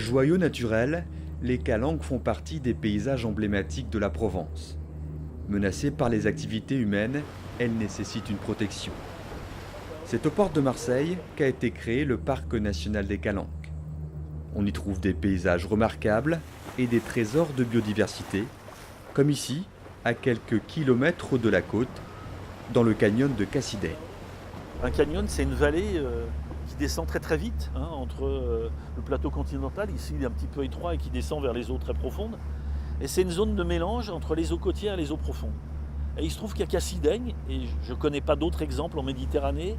Joyaux naturels, les calanques font partie des paysages emblématiques de la Provence. Menacées par les activités humaines, elles nécessitent une protection. C'est aux portes de Marseille qu'a été créé le Parc national des Calanques. On y trouve des paysages remarquables et des trésors de biodiversité, comme ici, à quelques kilomètres de la côte, dans le canyon de Cassidey. Un canyon, c'est une vallée qui descend très très vite entre le plateau continental, ici il est un petit peu étroit et qui descend vers les eaux très profondes. Et c'est une zone de mélange entre les eaux côtières et les eaux profondes. Et il se trouve qu'à Cassidey, et je ne connais pas d'autres exemples en Méditerranée,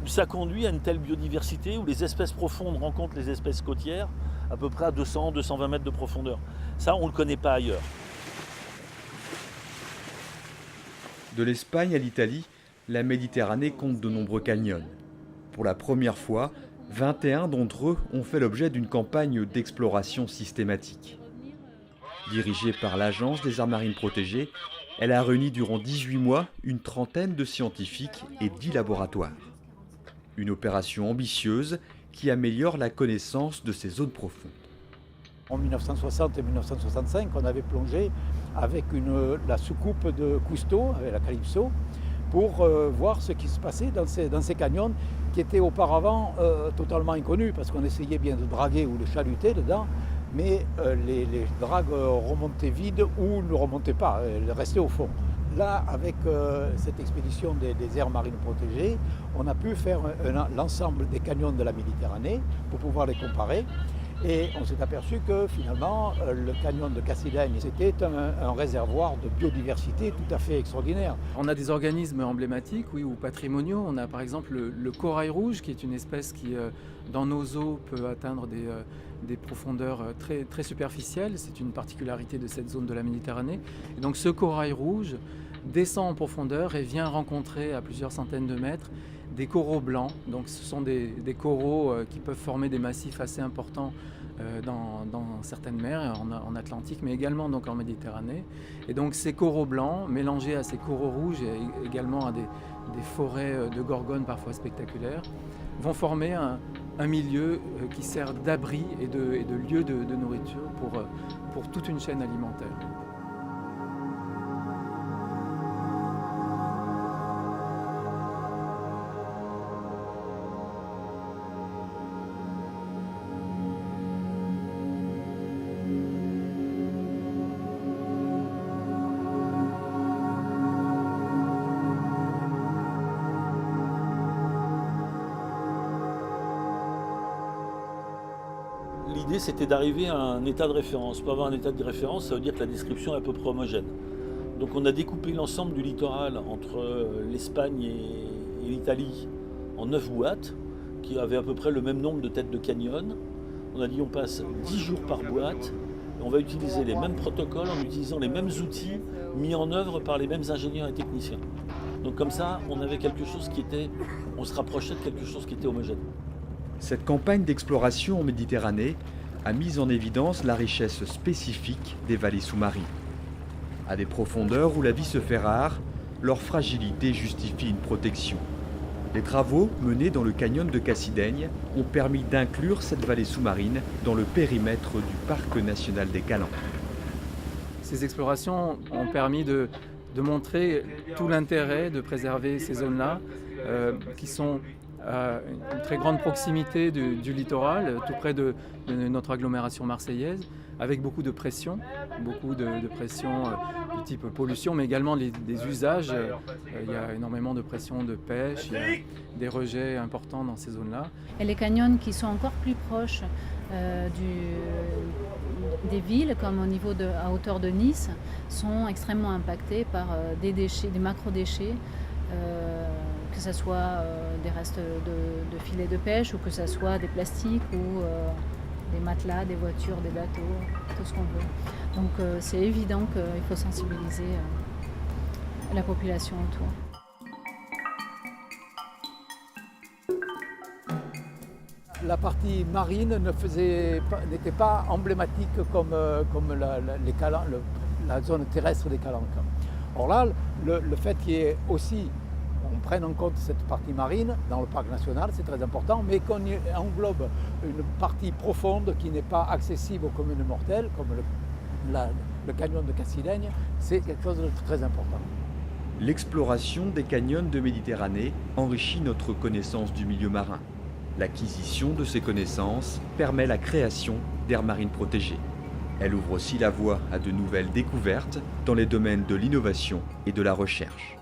où ça conduit à une telle biodiversité, où les espèces profondes rencontrent les espèces côtières à peu près à 200-220 mètres de profondeur. Ça, on ne le connaît pas ailleurs. De l'Espagne à l'Italie, la Méditerranée compte de nombreux canyons. Pour la première fois, 21 d'entre eux ont fait l'objet d'une campagne d'exploration systématique. Dirigée par l'Agence des aires marines protégées, elle a réuni durant 18 mois une trentaine de scientifiques et 10 laboratoires. Une opération ambitieuse qui améliore la connaissance de ces zones profondes. En 1960 et 1965, on avait plongé avec la soucoupe de Cousteau, avec la Calypso, pour voir ce qui se passait dans ces canyons qui étaient auparavant totalement inconnus, parce qu'on essayait bien de draguer ou de chaluter dedans, mais les dragues remontaient vides ou ne remontaient pas, elles restaient au fond. Là, avec cette expédition des aires marines protégées, on a pu faire l'ensemble des canyons de la Méditerranée pour pouvoir les comparer. Et on s'est aperçu que finalement, le canyon de Cassidey, c'était un réservoir de biodiversité tout à fait extraordinaire. On a des organismes emblématiques, oui, ou patrimoniaux. On a par exemple le corail rouge, qui est une espèce qui, dans nos eaux, peut atteindre des profondeurs très, très superficielles. C'est une particularité de cette zone de la Méditerranée. Et donc ce corail rouge descend en profondeur et vient rencontrer à plusieurs centaines de mètres des coraux blancs. Donc ce sont des coraux qui peuvent former des massifs assez importants dans certaines mers, en Atlantique, mais également donc en Méditerranée. Et donc ces coraux blancs, mélangés à ces coraux rouges et également à des forêts de gorgones parfois spectaculaires, vont former un milieu qui sert d'abri et de lieu de nourriture pour toute une chaîne alimentaire. L'idée, c'était d'arriver à un état de référence. Pour avoir un état de référence, ça veut dire que la description est à peu près homogène. Donc on a découpé l'ensemble du littoral entre l'Espagne et l'Italie en 9 boîtes, qui avaient à peu près le même nombre de têtes de canyon. On a dit on passe 10 jours par boîte, et on va utiliser les mêmes protocoles en utilisant les mêmes outils mis en œuvre par les mêmes ingénieurs et techniciens. Donc comme ça, on avait quelque chose on se rapprochait de quelque chose qui était homogène. Cette campagne d'exploration en Méditerranée a mis en évidence la richesse spécifique des vallées sous-marines. À des profondeurs où la vie se fait rare, leur fragilité justifie une protection. Les travaux menés dans le canyon de Cassidey ont permis d'inclure cette vallée sous-marine dans le périmètre du Parc national des Calanques. Ces explorations ont permis de montrer tout l'intérêt de préserver ces zones-là, qui sont à une très grande proximité du littoral, tout près de notre agglomération marseillaise, avec beaucoup de pression de type pollution, mais également des usages. Il y a énormément de pression de pêche, il y a des rejets importants dans ces zones-là. Et les canyons qui sont encore plus proches des villes, comme à hauteur de Nice, sont extrêmement impactés par des déchets, des macro-déchets, que ce soit des restes de filets de pêche ou que ce soit des plastiques ou des matelas, des voitures, des bateaux, tout ce qu'on veut. Donc c'est évident qu'il faut sensibiliser la population autour. La partie marine n'était pas emblématique comme la zone terrestre des Calanques. Or là, le fait qu'il y ait aussi on prenne en compte cette partie marine dans le parc national, c'est très important, mais qu'on y englobe une partie profonde qui n'est pas accessible aux communes mortelles, comme le canyon de Cassidaigne, c'est quelque chose de très important. L'exploration des canyons de Méditerranée enrichit notre connaissance du milieu marin. L'acquisition de ces connaissances permet la création d'aires marines protégées. Elle ouvre aussi la voie à de nouvelles découvertes dans les domaines de l'innovation et de la recherche.